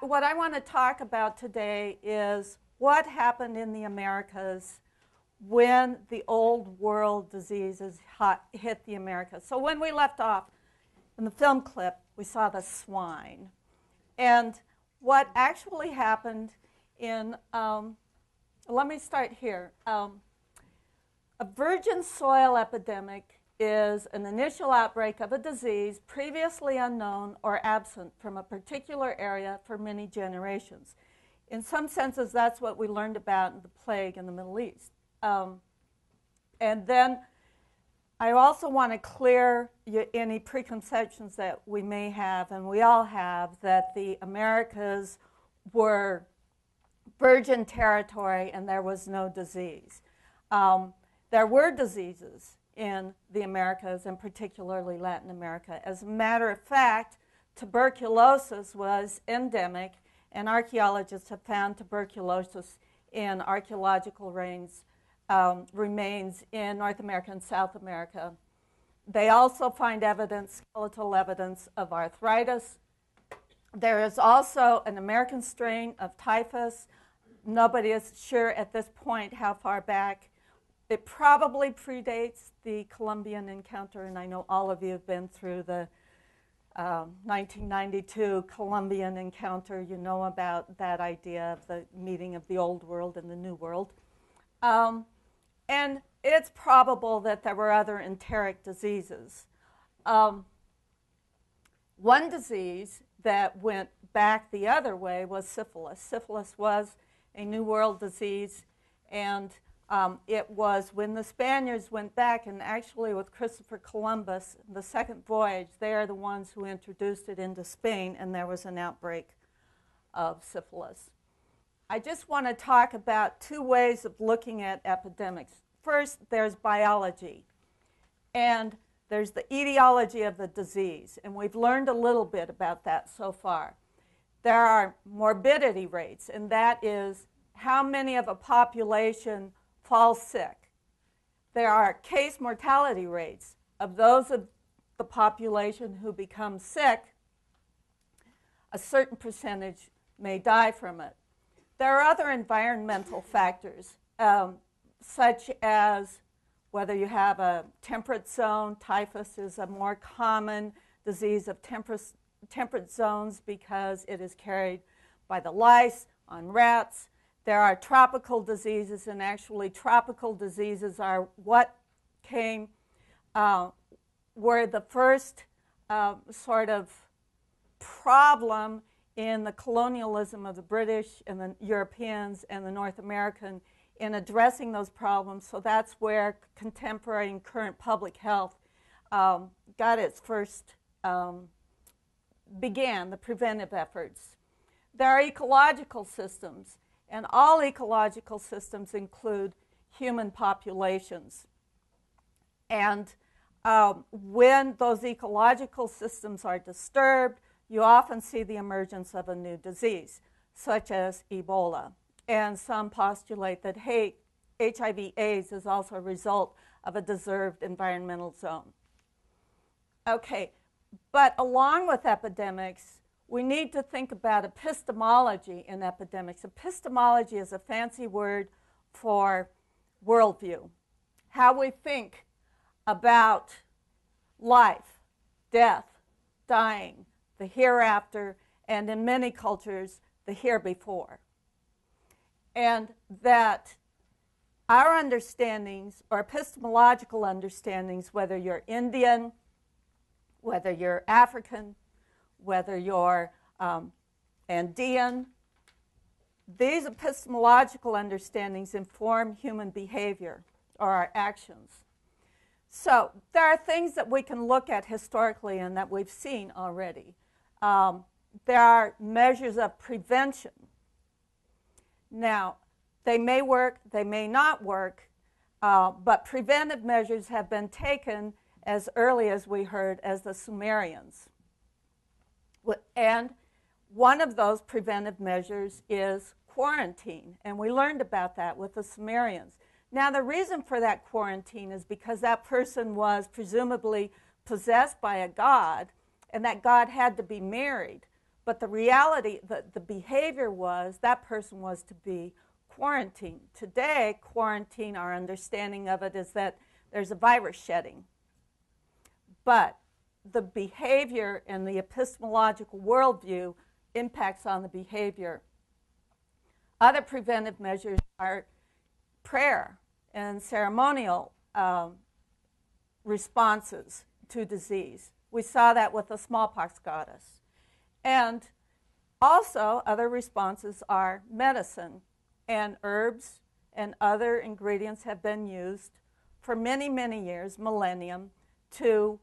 What I want to talk about today is what happened in the Americas when the old world diseases hit the Americas. So when we left off in the film clip, we saw the swine. And what actually happened in, let me start here. A virgin soil epidemic is an initial outbreak of a disease previously unknown or absent from a particular area for many generations. In some senses, that's what we learned about in the plague in the Middle East. And then I also want to clear any preconceptions that we may have, and we all have, that the Americas were virgin territory and there was no disease. There were diseases in the Americas, and particularly Latin America. As a matter of fact, tuberculosis was endemic, and archaeologists have found tuberculosis in archaeological remains in North America and South America. They also find evidence, skeletal evidence of arthritis. There is also an American strain of typhus. Nobody is sure at this point how far back. It probably predates the Colombian encounter, and I know all of you have been through the 1992 Colombian encounter. You know about that idea of the meeting of the old world and the new world. And it's probable that there were other enteric diseases. One disease that went back the other way was syphilis. Syphilis was a New World disease, and it was when the Spaniards went back, and actually with Christopher Columbus, the second voyage, they are the ones who introduced it into Spain, and there was an outbreak of syphilis. I just want to talk about two ways of looking at epidemics. First, there's biology, and there's the etiology of the disease, and we've learned a little bit about that so far. There are morbidity rates, and that is how many of a population fall sick. There are case mortality rates of those of the population who become sick. A certain percentage may die from it. There are other environmental factors, such as whether you have a temperate zone. Typhus is a more common disease of temperate zones because it is carried by the lice on rats. There are tropical diseases, and actually tropical diseases are what were the first sort of problem in the colonialism of the British and the Europeans and the North American in addressing those problems. So that's where contemporary and current public health got its first, began the preventive efforts. There are ecological systems, and all ecological systems include human populations. And when those ecological systems are disturbed, you often see the emergence of a new disease, such as Ebola. And some postulate that, hey, HIV/AIDS is also a result of a disturbed environmental zone. Okay, but along with epidemics, we need to think about epistemology in epidemics. Epistemology is a fancy word for worldview, how we think about life, death, dying, the hereafter, and in many cultures, the here before. And that our understandings, or epistemological understandings, whether you're Indian, whether you're African, whether you're Andean, these epistemological understandings inform human behavior or our actions. So there are things that we can look at historically and that we've seen already. There are measures of prevention. Now, they may work, they may not work, but preventive measures have been taken as early as we heard as the Sumerians. And one of those preventive measures is quarantine, and we learned about that with the Sumerians. Now, the reason for that quarantine is because that person was presumably possessed by a god, and that god had to be married. But the reality, the behavior was that person was to be quarantined. Today, quarantine, our understanding of it is that there's a virus shedding. But the behavior and the epistemological worldview impacts on the behavior. Other preventive measures are prayer and ceremonial responses to disease. We saw that with the smallpox goddess. And also, other responses are medicine, and herbs and other ingredients have been used for many, many years, millennium, to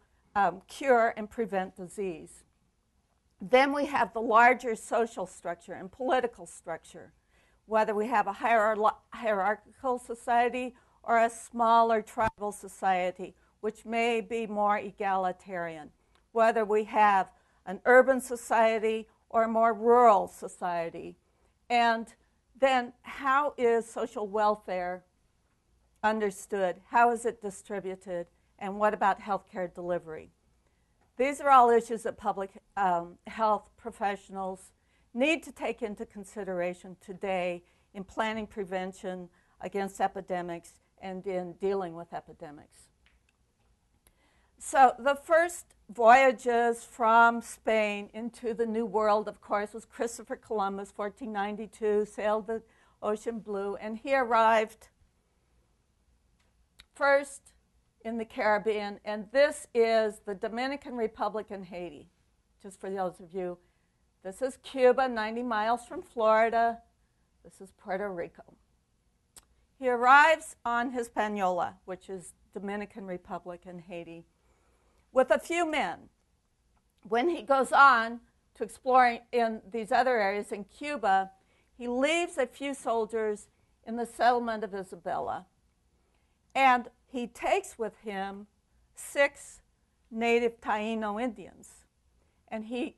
cure and prevent disease. Then we have the larger social structure and political structure, whether we have a hierarchical society or a smaller tribal society, which may be more egalitarian, whether we have an urban society or a more rural society. And then how is social welfare understood? How is it distributed? And what about healthcare delivery? These are all issues that public health professionals need to take into consideration today in planning prevention against epidemics and in dealing with epidemics. So the first voyages from Spain into the New World, of course, was Christopher Columbus, 1492, sailed the ocean blue, and he arrived first in the Caribbean, and this is the Dominican Republic and Haiti. Just for those of you, this is Cuba, 90 miles from Florida. This is Puerto Rico. He arrives on Hispaniola, which is Dominican Republic and Haiti, with a few men. When he goes on to explore in these other areas in Cuba, he leaves a few soldiers in the settlement of Isabela. And he takes with him 6 native Taino Indians. And he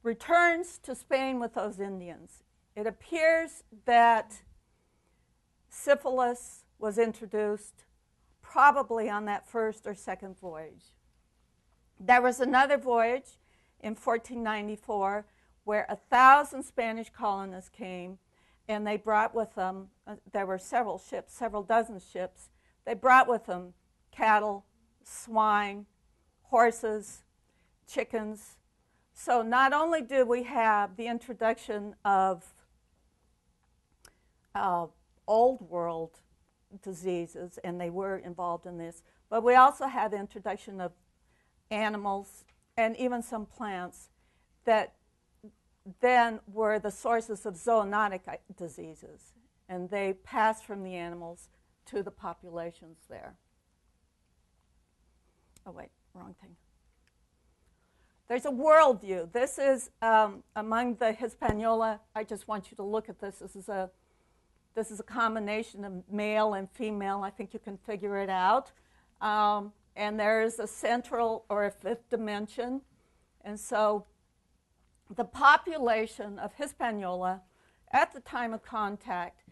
returns to Spain with those Indians. It appears that syphilis was introduced probably on that first or second voyage. There was another voyage in 1494 where 1,000 Spanish colonists came, and they brought with them, there were several ships, several dozen ships. They brought with them cattle, swine, horses, chickens. So not only do we have the introduction of old world diseases, and they were involved in this, but we also had the introduction of animals and even some plants that then were the sources of zoonotic diseases, and they passed from the animals to the populations there. Oh wait, wrong thing. There's a worldview. This is among the Hispaniola. I just want you to look at this. This is a combination of male and female. I think you can figure it out. And there is a central or a fifth dimension. And so the population of Hispaniola at the time of contact,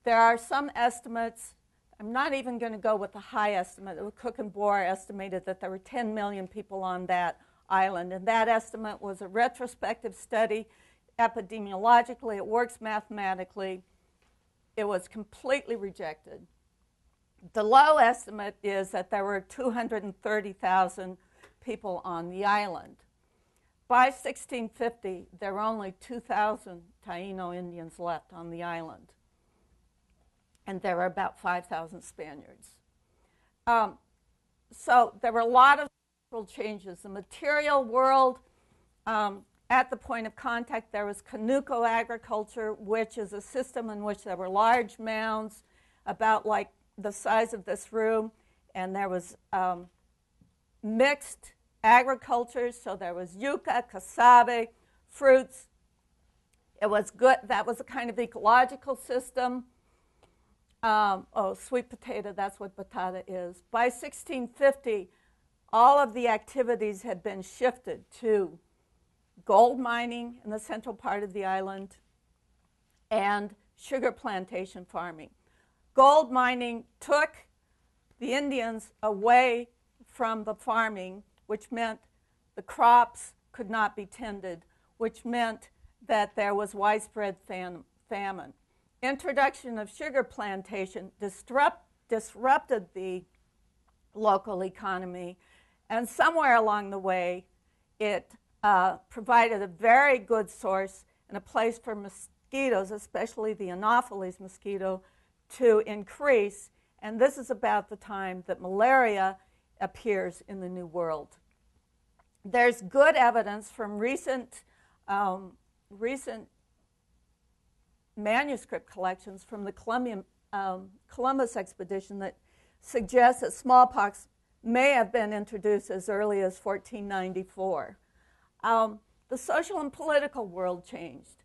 there are some estimates. I'm not even going to go with the high estimate. Cook and Boer estimated that there were 10 million people on that island. And that estimate was a retrospective study. Epidemiologically, it works mathematically. It was completely rejected. The low estimate is that there were 230,000 people on the island. By 1650, there were only 2,000 Taino Indians left on the island. And there were about 5,000 Spaniards. So there were a lot of changes. The material world, at the point of contact, there was Canuco agriculture, which is a system in which there were large mounds about like the size of this room, and there was mixed agriculture, so there was yucca, cassave, fruits. It was good. That was a kind of ecological system. Sweet potato, that's what batata is. By 1650, all of the activities had been shifted to gold mining in the central part of the island and sugar plantation farming. Gold mining took the Indians away from the farming, which meant the crops could not be tended, which meant that there was widespread famine. Introduction of sugar plantation disrupted the local economy, and somewhere along the way it provided a very good source and a place for mosquitoes, especially the Anopheles mosquito, to increase. And this is about the time that malaria appears in the New World. There's good evidence from recent manuscript collections from the Columbus expedition that suggests that smallpox may have been introduced as early as 1494. The social and political world changed.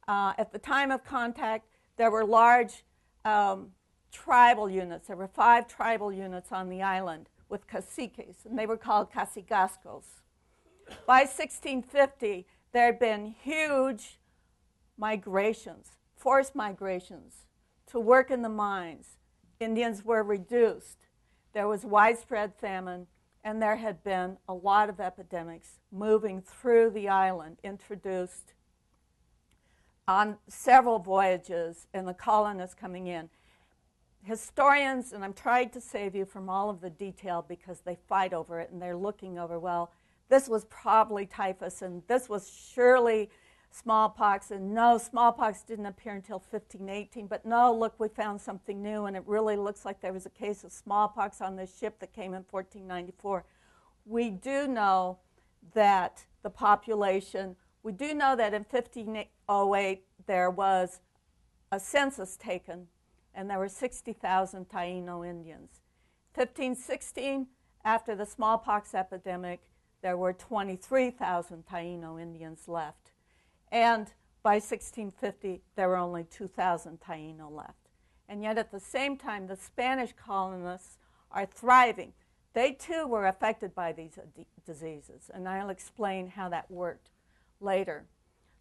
At the time of contact, there were large tribal units. There were 5 tribal units on the island with caciques, and they were called casigascos. By 1650, there had been huge migrations, forced migrations to work in the mines. Indians were reduced. There was widespread famine, and there had been a lot of epidemics moving through the island, introduced on several voyages, and the colonists coming in. Historians, and I'm trying to save you from all of the detail because they fight over it and they're looking over, well, this was probably typhus and this was surely smallpox, and no, smallpox didn't appear until 1518, but no, look, we found something new, and it really looks like there was a case of smallpox on this ship that came in 1494. We do know that the population, we do know that in 1508 there was a census taken, and there were 60,000 Taino Indians. 1516, after the smallpox epidemic, there were 23,000 Taino Indians left. And by 1650, there were only 2,000 Taino left. And yet at the same time, the Spanish colonists are thriving. They too were affected by these diseases, and I'll explain how that worked later.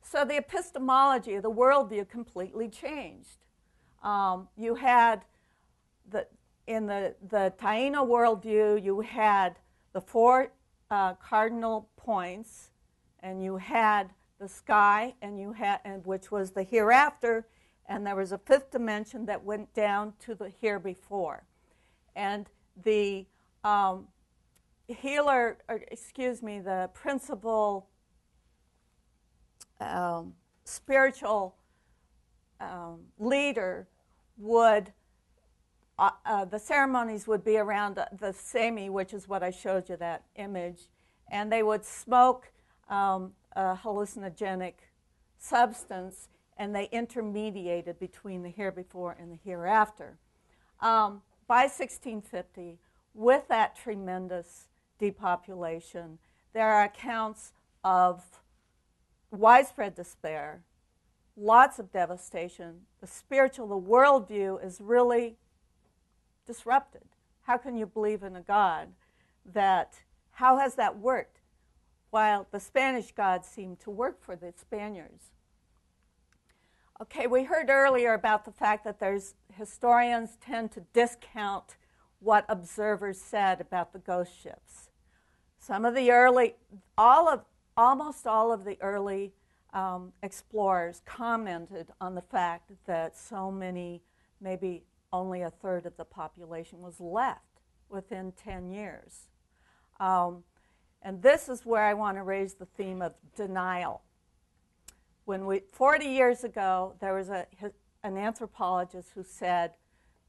So the epistemology of the worldview completely changed. You had, in the Taino worldview, you had the 4 cardinal points, and you had the sky, and which was the hereafter, and there was a 5th dimension that went down to the here before. And the the principal spiritual leader would, the ceremonies would be around the semi, which is what I showed you, that image, and they would smoke a hallucinogenic substance, and they intermediated between the here before and the hereafter. By 1650, with that tremendous depopulation, there are accounts of widespread despair, lots of devastation. The spiritual, the worldview is really disrupted. How can you believe in a God that, how has that worked? While the Spanish gods seemed to work for the Spaniards. Okay, we heard earlier about the fact that historians tend to discount what observers said about the ghost ships. Some of the early, almost all of the early explorers commented on the fact that so many, maybe only a third of the population was left within 10 years. And this is where I want to raise the theme of denial. 40 years ago, there was an anthropologist who said,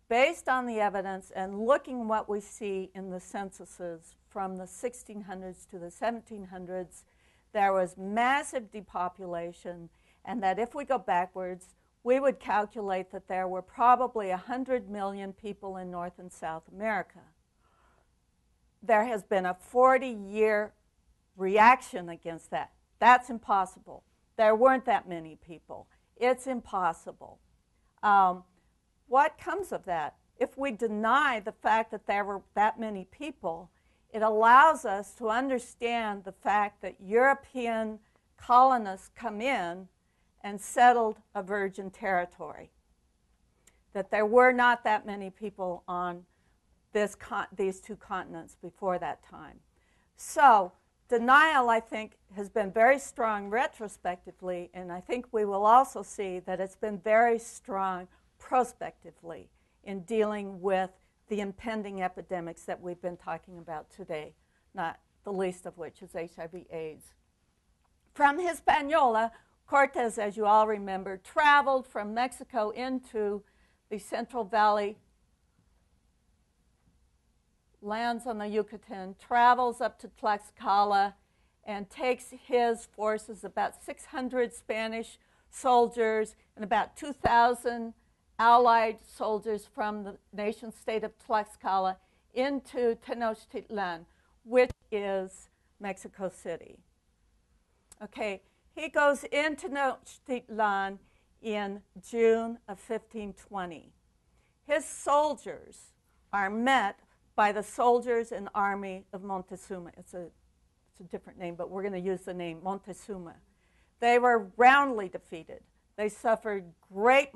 based on the evidence and looking what we see in the censuses from the 1600s to the 1700s, there was massive depopulation, and that if we go backwards, we would calculate that there were probably 100 million people in North and South America. There has been a 40-year reaction against that. That's impossible. There weren't that many people. It's impossible. What comes of that? If we deny the fact that there were that many people, it allows us to understand the fact that European colonists come in and settled a virgin territory, that there were not that many people on these 2 continents before that time. So denial, I think, has been very strong retrospectively, and I think we will also see that it's been very strong prospectively in dealing with the impending epidemics that we've been talking about today, not the least of which is HIV/AIDS. From Hispaniola, Cortes, as you all remember, traveled from Mexico into the Central Valley, lands on the Yucatan, travels up to Tlaxcala, and takes his forces, about 600 Spanish soldiers and about 2,000 Allied soldiers from the nation-state of Tlaxcala, into Tenochtitlan, which is Mexico City. Okay, he goes into Tenochtitlan in June of 1520. His soldiers are met by the soldiers and army of Montezuma. It's a different name, but we're going to use the name Montezuma. They were roundly defeated. They suffered great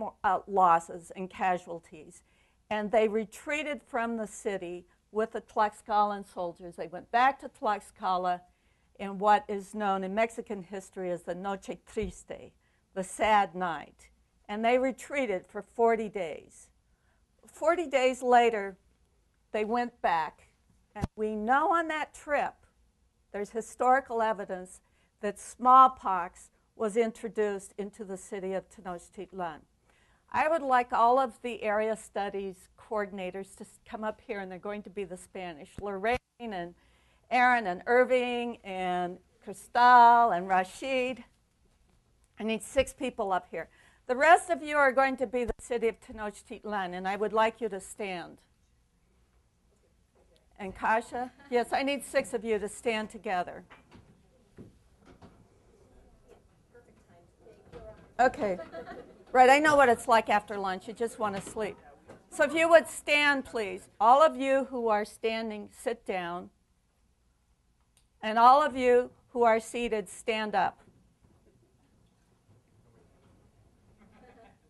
losses and casualties, and they retreated from the city with the Tlaxcalan soldiers. They went back to Tlaxcala in what is known in Mexican history as the Noche Triste, the sad night, and they retreated for 40 days. 40 days later, they went back, and we know on that trip, there's historical evidence that smallpox was introduced into the city of Tenochtitlan. I would like all of the area studies coordinators to come up here, and they're going to be the Spanish. Lorraine and Aaron and Irving and Cristal and Rashid. I need 6 people up here. The rest of you are going to be the city of Tenochtitlan, and I would like you to stand. And Kasha? Yes, I need 6 of you to stand together. Okay. Right, I know what it's like after lunch. You just want to sleep. So if you would stand, please. All of you who are standing, sit down. And all of you who are seated, stand up.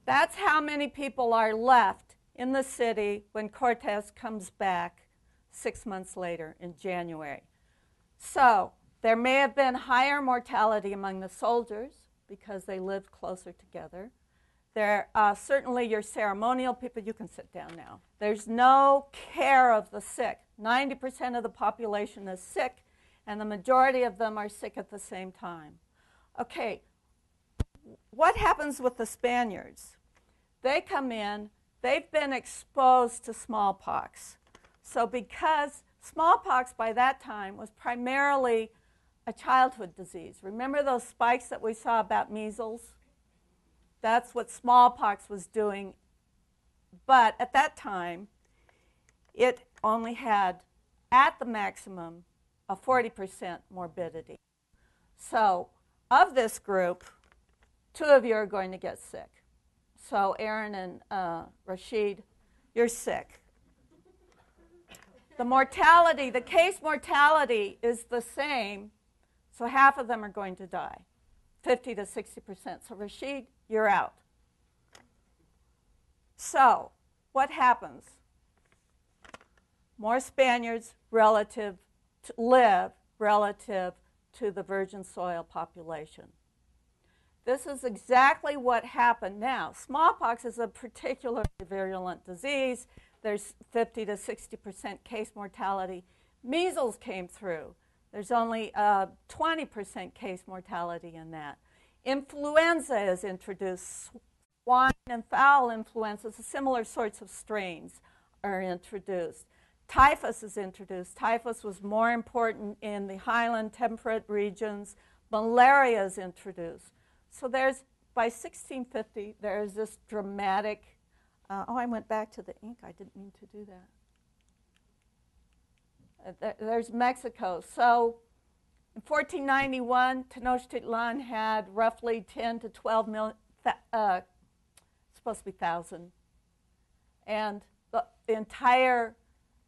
That's how many people are left in the city when Cortes comes back 6 months later in January. So there may have been higher mortality among the soldiers because they lived closer together. There certainly your ceremonial people, you can sit down now. There's no care of the sick. 90% of the population is sick, and the majority of them are sick at the same time. Okay, what happens with the Spaniards? They come in, they've been exposed to smallpox. So because smallpox by that time was primarily a childhood disease. Remember those spikes that we saw about measles? That's what smallpox was doing. But at that time, it only had, at the maximum, a 40% morbidity. So of this group, 2 of you are going to get sick. So Aaron and Rashid, you're sick. The mortality, the case mortality is the same, so half of them are going to die, 50 to 60%. So Rashid, you're out. So what happens? More Spaniards live relative to the virgin soil population. This is exactly what happened now. Smallpox is a particularly virulent disease. There's 50 to 60% case mortality. Measles came through. There's only 20% case mortality in that. Influenza is introduced. Swine and fowl influenzas, similar sorts of strains are introduced. Typhus is introduced. Typhus was more important in the highland temperate regions. Malaria is introduced. So there's, by 1650, there's this dramatic, I went back to the ink. I didn't mean to do that. There's Mexico. So in 1491, Tenochtitlan had roughly 10 to 12 million, supposed to be 1,000. And the entire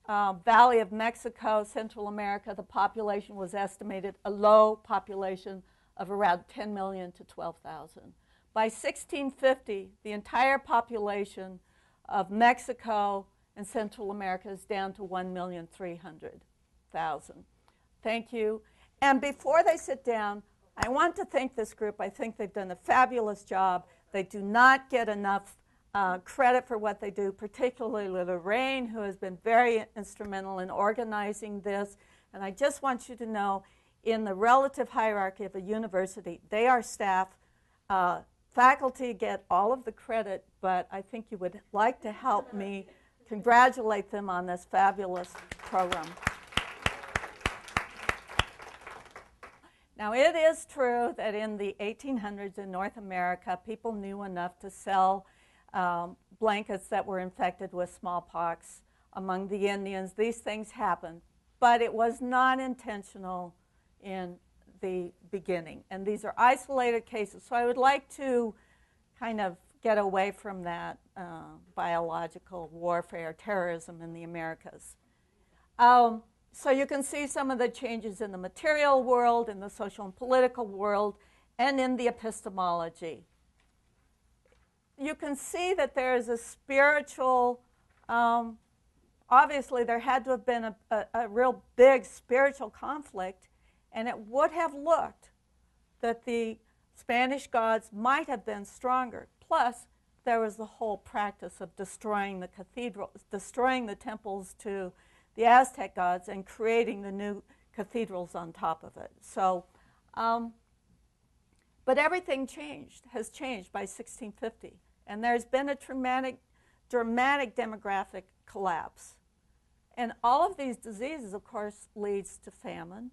Valley of Mexico, Central America, the population was estimated, a low population of around 10 million to 12,000. By 1650, the entire population of Mexico and Central America is down to 1,300,000. Thank you. And before they sit down, I want to thank this group. I think they've done a fabulous job. They do not get enough credit for what they do, particularly Lorraine, who has been very instrumental in organizing this. And I just want you to know, in the relative hierarchy of a university, they are staff. Faculty get all of the credit, but I think you would like to help me congratulate them on this fabulous program. Now, it is true that in the 1800s in North America, people knew enough to sell blankets that were infected with smallpox among the Indians. These things happened, but it was not intentional in the beginning. And these are isolated cases. So I would like to kind of get away from that biological warfare, terrorism in the Americas. So you can see some of the changes in the material world, in the social and political world, and in the epistemology. You can see that there is a spiritual, obviously there had to have been a real big spiritual conflict, and it would have looked that the Spanish gods might have been stronger. Plus, there was the whole practice of destroying the cathedrals, destroying the temples to the Aztec gods and creating the new cathedrals on top of it. So, but everything has changed by 1650. And there's been a dramatic demographic collapse. And all of these diseases, of course, leads to famine,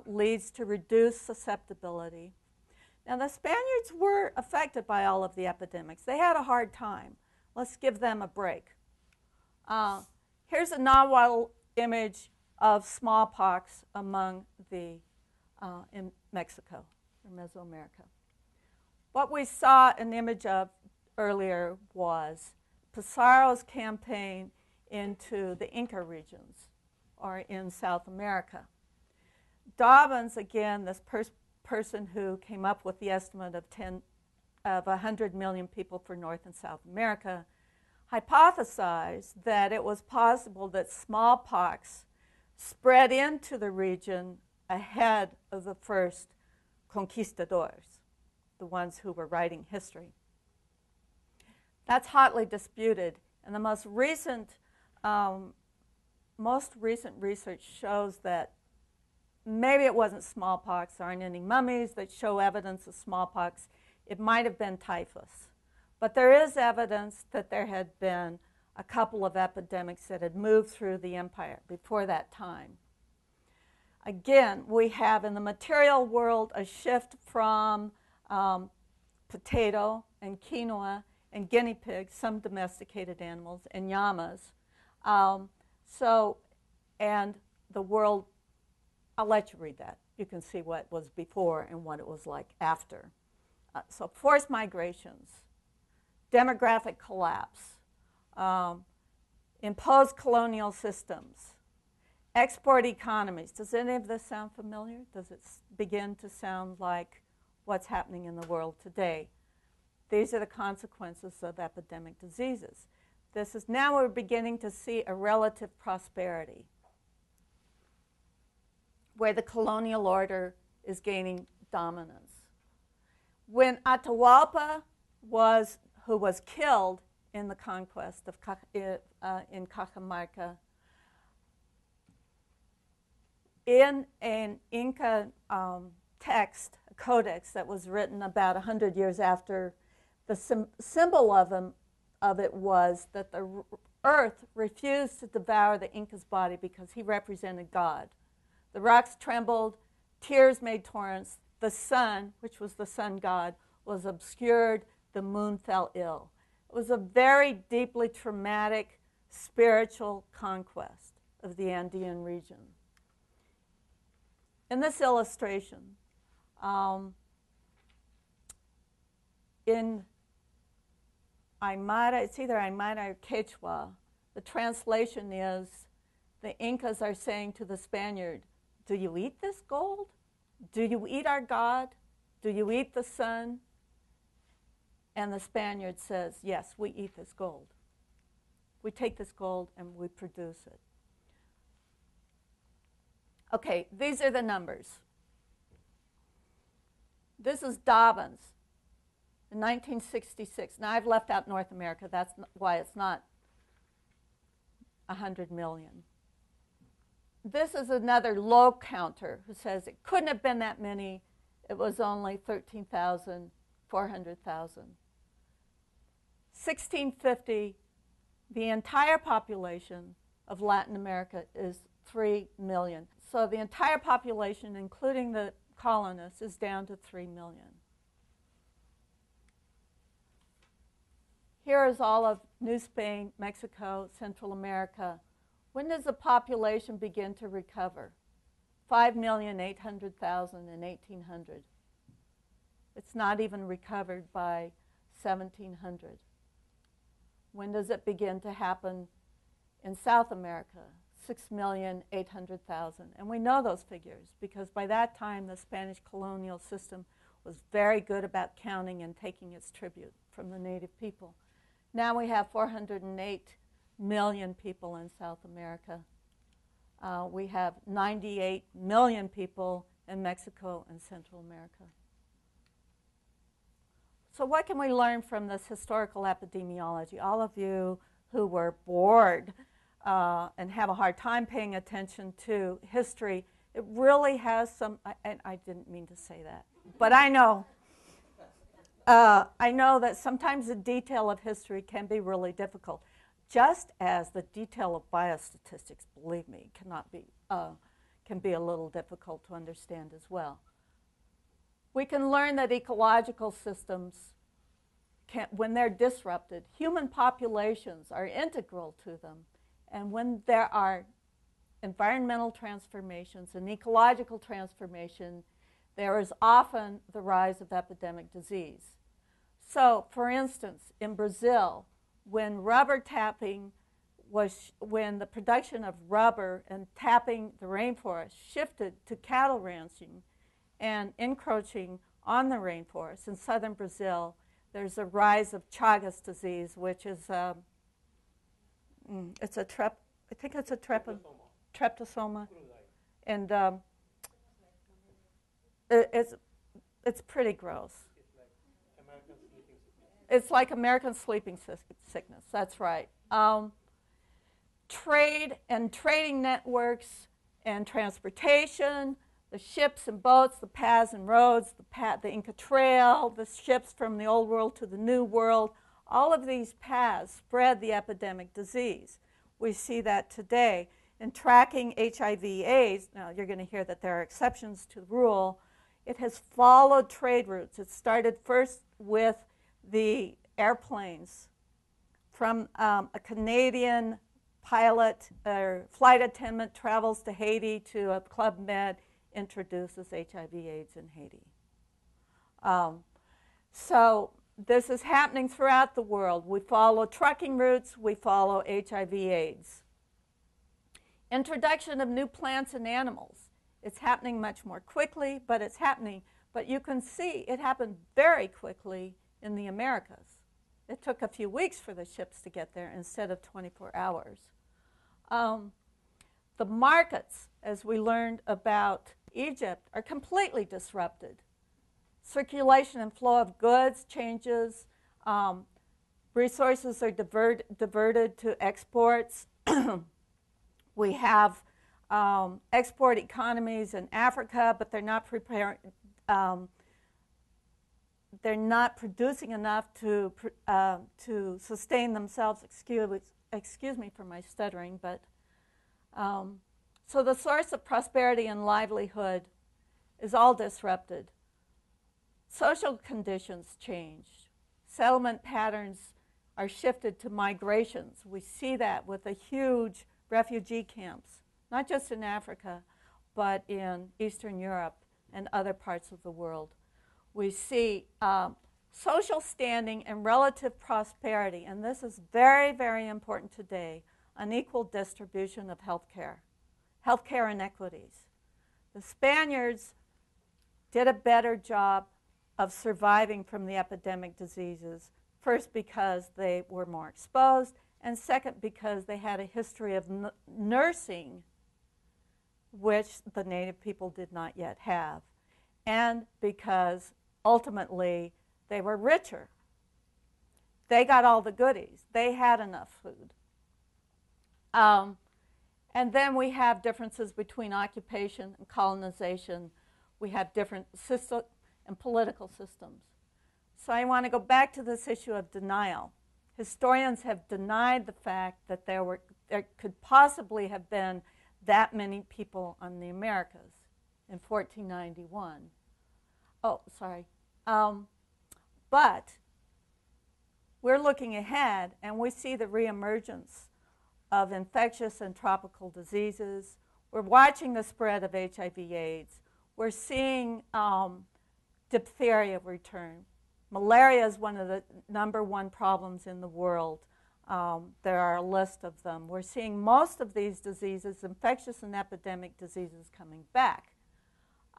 leads to reduced susceptibility. Now, the Spaniards were affected by all of the epidemics. They had a hard time. Let's give them a break. Here's a Nahuatl image of smallpox among the in Mexico, or Mesoamerica. What we saw an image of earlier was Pizarro's campaign into the Inca regions, or in South America. Dobbins, again, this person who came up with the estimate of 100 million people for North and South America, hypothesized that it was possible that smallpox spread into the region ahead of the first conquistadors, the ones who were writing history. That's hotly disputed, and the most recent research shows that maybe it wasn't smallpox. There aren't any mummies that show evidence of smallpox. It might have been typhus. But there is evidence that there had been a couple of epidemics that had moved through the empire before that time. Again, we have in the material world a shift from potato and quinoa and guinea pigs, some domesticated animals, and llamas. And the world, I'll let you read that. You can see what was before and what it was like after. So forced migrations, demographic collapse, imposed colonial systems, export economies. Does any of this sound familiar? Does it begin to sound like what's happening in the world today? These are the consequences of epidemic diseases. This is now we're beginning to see a relative prosperity where the colonial order is gaining dominance. When Atahualpa who was killed in the conquest of in Cajamarca, in an Inca text, a codex that was written about 100 years after, the symbol of it was that the earth refused to devour the Inca's body because he represented God. The rocks trembled, tears made torrents, the sun, which was the sun god, was obscured, the moon fell ill. It was a very deeply traumatic spiritual conquest of the Andean region. In this illustration, in Aymara, it's either Aymara or Quechua, the translation is the Incas are saying to the Spaniard, do you eat this gold? Do you eat our God? Do you eat the sun? And the Spaniard says, yes, we eat this gold. We take this gold and we produce it. Okay, these are the numbers. This is Dobbins in 1966. Now, I've left out North America. That's why it's not 100 million. This is another low counter who says it couldn't have been that many. It was only 13,000, 400,000. 1650, the entire population of Latin America is 3 million. So the entire population, including the colonists, is down to 3 million. Here is all of New Spain, Mexico, Central America. When does the population begin to recover? 5,800,000 in 1800. It's not even recovered by 1700. When does it begin to happen in South America? 6,800,000. And we know those figures because by that time the Spanish colonial system was very good about counting and taking its tribute from the native people. Now we have 408 million people in South America. We have 98 million people in Mexico and Central America. So what can we learn from this historical epidemiology? All of you who were bored and have a hard time paying attention to history, it really has some, and I didn't mean to say that, but I know that sometimes the detail of history can be really difficult, just as the detail of biostatistics, believe me, can be a little difficult to understand as well. We can learn that ecological systems, when they're disrupted, human populations are integral to them. And when there are environmental transformations and ecological transformation, there is often the rise of epidemic disease. So, for instance, in Brazil, when the production of rubber and tapping the rainforest shifted to cattle ranching and encroaching on the rainforest in southern Brazil, there's a rise of Chagas disease, which is treptosoma, and it's pretty gross. It's like American sleeping sickness. That's right. Trade and trading networks and transportation, the ships and boats, the paths and roads, the Inca Trail, the ships from the old world to the new world, all of these paths spread the epidemic disease. We see that today. In tracking HIV/AIDS, now you're going to hear that there are exceptions to the rule, it has followed trade routes. It started first with the airplanes from a Canadian pilot or flight attendant travels to Haiti to a Club Med, introduces HIV/AIDS in Haiti. So this is happening throughout the world. We follow trucking routes, we follow HIV/AIDS. Introduction of new plants and animals. It's happening much more quickly, but it's happening. But you can see it happened very quickly in the Americas. It took a few weeks for the ships to get there instead of 24 hours. The markets, as we learned about Egypt, are completely disrupted. Circulation and flow of goods changes. Resources are diverted to exports. We have export economies in Africa, but they're not producing enough to sustain themselves. Excuse me for my stuttering, but so the source of prosperity and livelihood is all disrupted. Social conditions change. Settlement patterns are shifted to migrations. We see that with the huge refugee camps, not just in Africa, but in Eastern Europe and other parts of the world. We see social standing and relative prosperity, and this is very, very important today, unequal distribution of healthcare inequities. The Spaniards did a better job of surviving from the epidemic diseases, first because they were more exposed, and second because they had a history of nursing which the native people did not yet have, and because ultimately they were richer. They got all the goodies. They had enough food. And then we have differences between occupation and colonization. We have different system and political systems. So I want to go back to this issue of denial. Historians have denied the fact that there could possibly have been that many people on the Americas in 1491. Oh, sorry. But we're looking ahead, and we see the reemergence of infectious and tropical diseases. We're watching the spread of HIV/AIDS. We're seeing diphtheria return. Malaria is one of the #1 problems in the world. There are a list of them. We're seeing most of these diseases, infectious and epidemic diseases, coming back.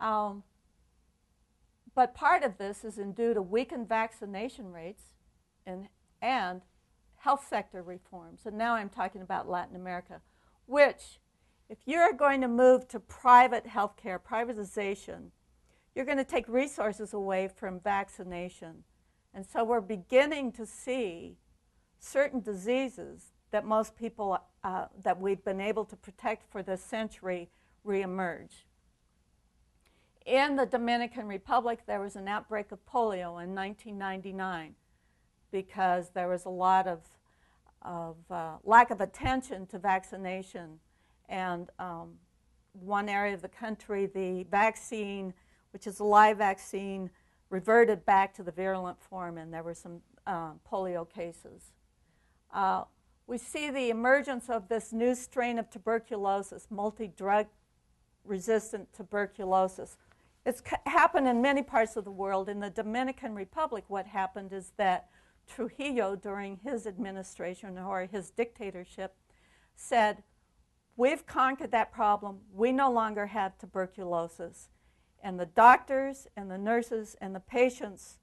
But part of this is due to weakened vaccination rates and health sector reforms. And now I'm talking about Latin America, which, if you're going to move to private health care, privatization, you're going to take resources away from vaccination. And so we're beginning to see certain diseases that most people, that we've been able to protect for this century, reemerge. In the Dominican Republic, there was an outbreak of polio in 1999 because there was a lot of lack of attention to vaccination. And one area of the country, the vaccine, which is a live vaccine, reverted back to the virulent form, and there were some polio cases. We see the emergence of this new strain of tuberculosis, multidrug-resistant tuberculosis. It's happened in many parts of the world. In the Dominican Republic, what happened is that Trujillo, during his administration or his dictatorship, said, we've conquered that problem. We no longer have tuberculosis. And the doctors and the nurses and the patients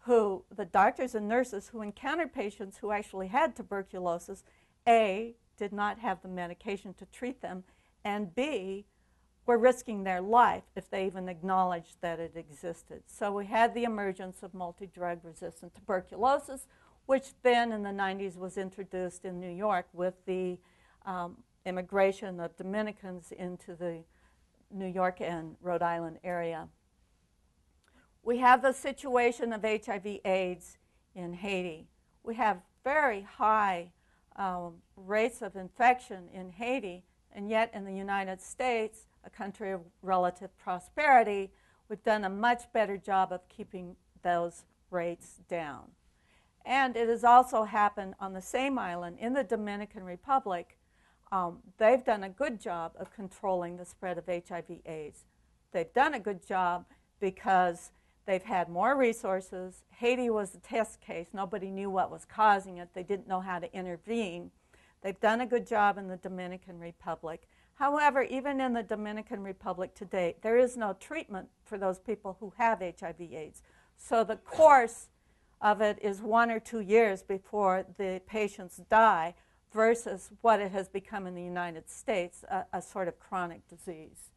who encountered patients who actually had tuberculosis, A, did not have the medication to treat them, and B, were risking their life if they even acknowledged that it existed. So we had the emergence of multidrug-resistant tuberculosis, which then in the 90s was introduced in New York with the immigration of Dominicans into the New York and Rhode Island area. We have the situation of HIV/AIDS in Haiti. We have very high rates of infection in Haiti, and yet in the United States, a country of relative prosperity, we've done a much better job of keeping those rates down. And it has also happened on the same island in the Dominican Republic. They've done a good job of controlling the spread of HIV/AIDS. They've done a good job because they've had more resources. Haiti was a test case. Nobody knew what was causing it. They didn't know how to intervene. They've done a good job in the Dominican Republic. However, even in the Dominican Republic today, there is no treatment for those people who have HIV/AIDS. So the course of it is 1 or 2 years before the patients die, versus what it has become in the United States, a sort of chronic disease.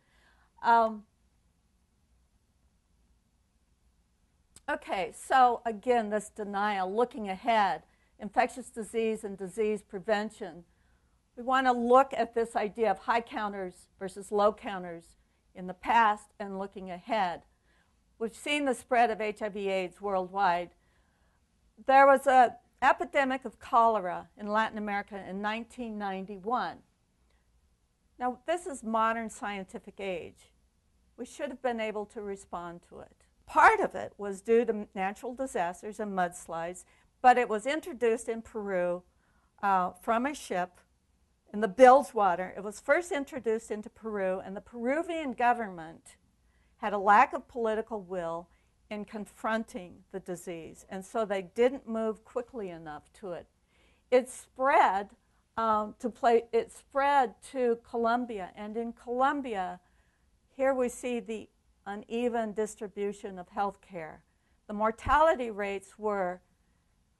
Okay, so again, this denial, looking ahead, infectious disease and disease prevention. We want to look at this idea of high counters versus low counters in the past and looking ahead. We've seen the spread of HIV/AIDS worldwide. There was an epidemic of cholera in Latin America in 1991. Now, this is modern scientific age. We should have been able to respond to it. Part of it was due to natural disasters and mudslides, but it was introduced in Peru from a ship in the Bilgewater. It was first introduced into Peru, and the Peruvian government had a lack of political will in confronting the disease, and so they didn't move quickly enough to it. It spread to Colombia, and in Colombia, here we see the uneven distribution of health care. The mortality rates were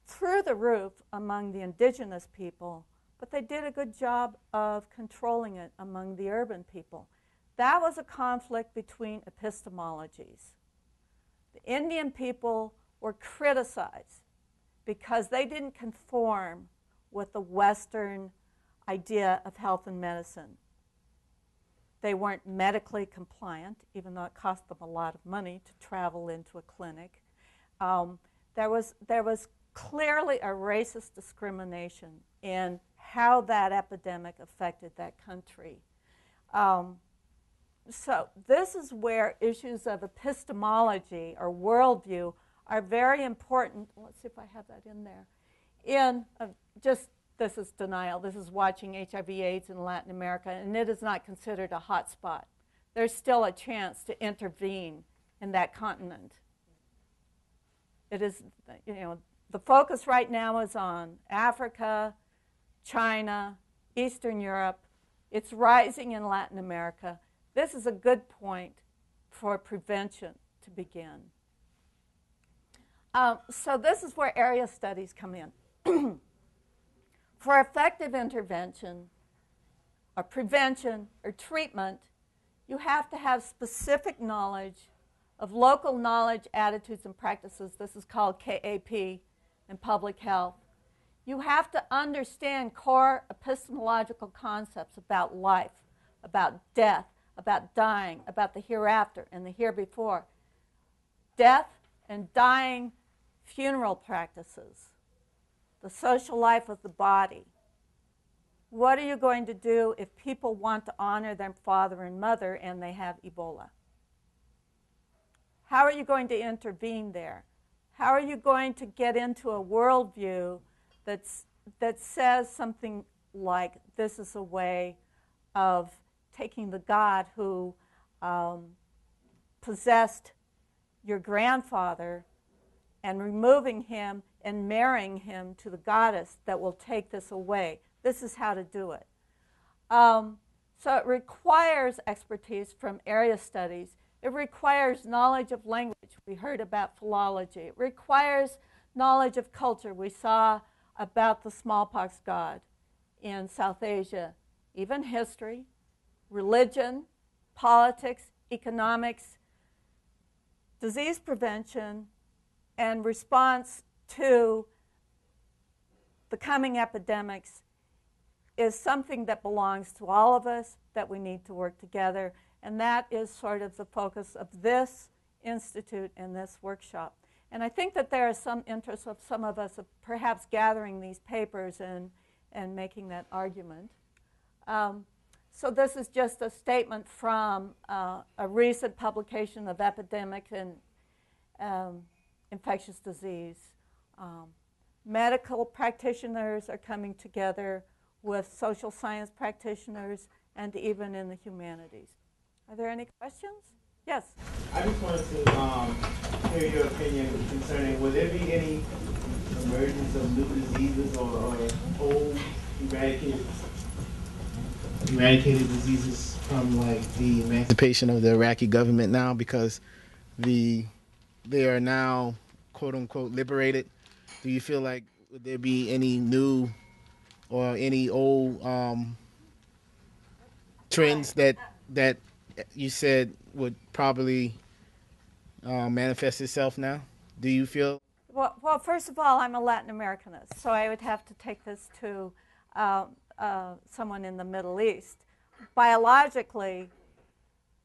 through the roof among the indigenous people, but they did a good job of controlling it among the urban people. That was a conflict between epistemologies. The Indian people were criticized because they didn't conform with the Western idea of health and medicine. They weren't medically compliant, even though it cost them a lot of money to travel into a clinic. There was clearly a racist discrimination in how that epidemic affected that country. So this is where issues of epistemology or worldview are very important. Let's see if I have that in there. This is denial. This is watching HIV/AIDS in Latin America, and it is not considered a hot spot. There's still a chance to intervene in that continent. It is, the focus right now is on Africa, China, Eastern Europe. It's rising in Latin America. This is a good point for prevention to begin. So this is where area studies come in. For effective intervention or prevention or treatment, you have to have specific knowledge of local knowledge, attitudes, and practices. This is called KAP in public health. You have to understand core epistemological concepts about life, about death, about dying, about the hereafter and the here before. Death and dying funeral practices, the social life of the body. What are you going to do if people want to honor their father and mother and they have Ebola? How are you going to intervene there? How are you going to get into a worldview that says something like, this is a way of taking the God who possessed your grandfather and removing him and marrying him to the goddess that will take this away. This is how to do it. So it requires expertise from area studies. It requires knowledge of language. We heard about philology. It requires knowledge of culture. We saw about the smallpox god in South Asia, even history, religion, politics, economics, disease prevention, and response to the coming epidemics is something that belongs to all of us, that we need to work together, and that is sort of the focus of this institute and this workshop. And I think that there is some interest of some of us of perhaps gathering these papers and making that argument. So this is just a statement from a recent publication of Epidemic and infectious disease. Medical practitioners are coming together with social science practitioners and even in the humanities. Are there any questions? Yes? I just wanted to hear your opinion concerning, will there be any emergence of new diseases or old eradicated diseases from like the emancipation of the Iraqi government now, because they are now quote unquote liberated? Do you feel like would there be any new or any old trends that you said would probably manifest itself now? Do you feel? Well, first of all, I'm a Latin Americanist, so I would have to take this to someone in the Middle East. Biologically,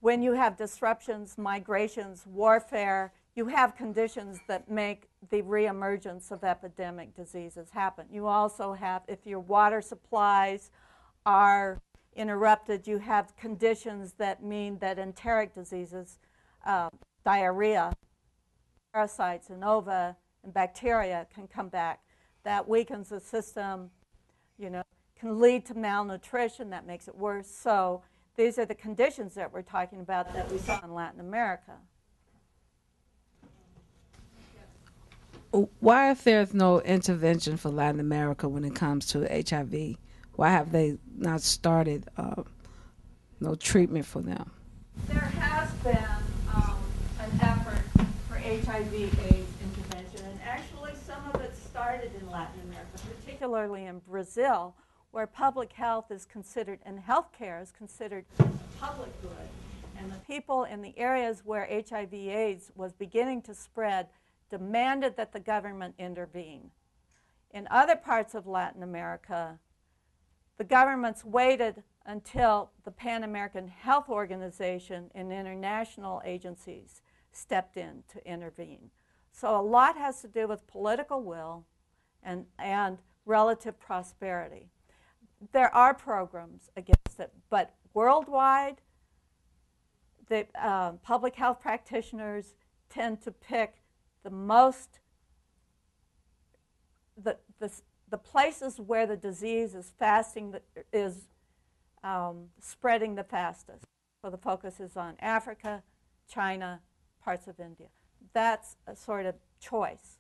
when you have disruptions, migrations, warfare, you have conditions that make the reemergence of epidemic diseases happen. You also have, if your water supplies are interrupted, you have conditions that mean that enteric diseases, diarrhea, parasites, and ova, and bacteria can come back. That weakens the system, can lead to malnutrition, that makes it worse. So these are the conditions that we're talking about that we saw in Latin America. Why, if there's no intervention for Latin America when it comes to HIV, why have they not started no treatment for them? There has been an effort for HIV/AIDS intervention, and actually some of it started in Latin America, particularly in Brazil, where public health is considered, and healthcare is considered public good. And the people in the areas where HIV/AIDS was beginning to spread demanded that the government intervene. In other parts of Latin America, the governments waited until the Pan American Health Organization and international agencies stepped in to intervene. So a lot has to do with political will and relative prosperity. There are programs against it, but worldwide, the public health practitioners tend to pick the most, the places where the disease is spreading the fastest. So the focus is on Africa, China, parts of India. That's a sort of choice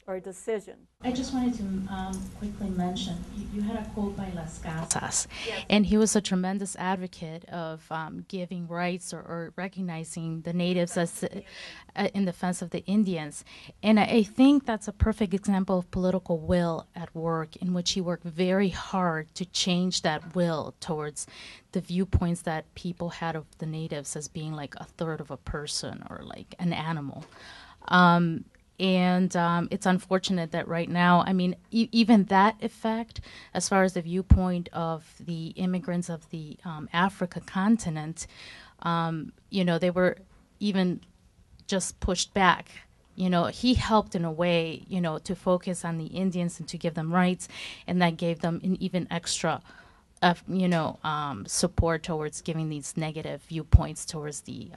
or a decision. I just wanted to quickly mention, you had a quote by Las Casas, Yes. and he was a tremendous advocate of giving rights or recognizing the natives as in defense of the Indians. And I think that's a perfect example of political will at work, in which he worked very hard to change that will towards the viewpoints that people had of the natives as being like a third of a person or like an animal. And it's unfortunate that right now, I mean, even that effect, as far as the viewpoint of the immigrants of the Africa continent, you know, they were even just pushed back. You know, he helped in a way, you know, to focus on the Indians and to give them rights, and that gave them an even extra, support towards giving these negative viewpoints towards the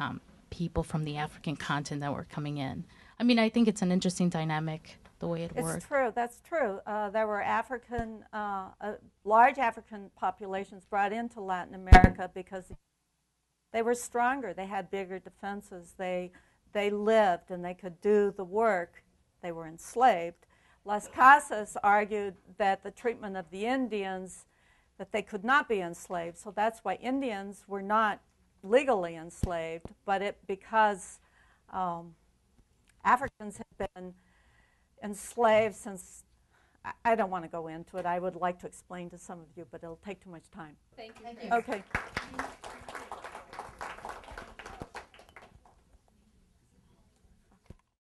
people from the African continent that were coming in. I mean, I think it's an interesting dynamic, the way it worked. It's true. That's true. There were large African populations brought into Latin America because they were stronger. They had bigger defenses. They lived and they could do the work. They were enslaved. Las Casas argued that the treatment of the Indians, that they could not be enslaved. So that's why Indians were not legally enslaved, but because Africans have been enslaved since, I don't want to go into it. I would like to explain to some of you, but it'll take too much time. Thank you. Okay.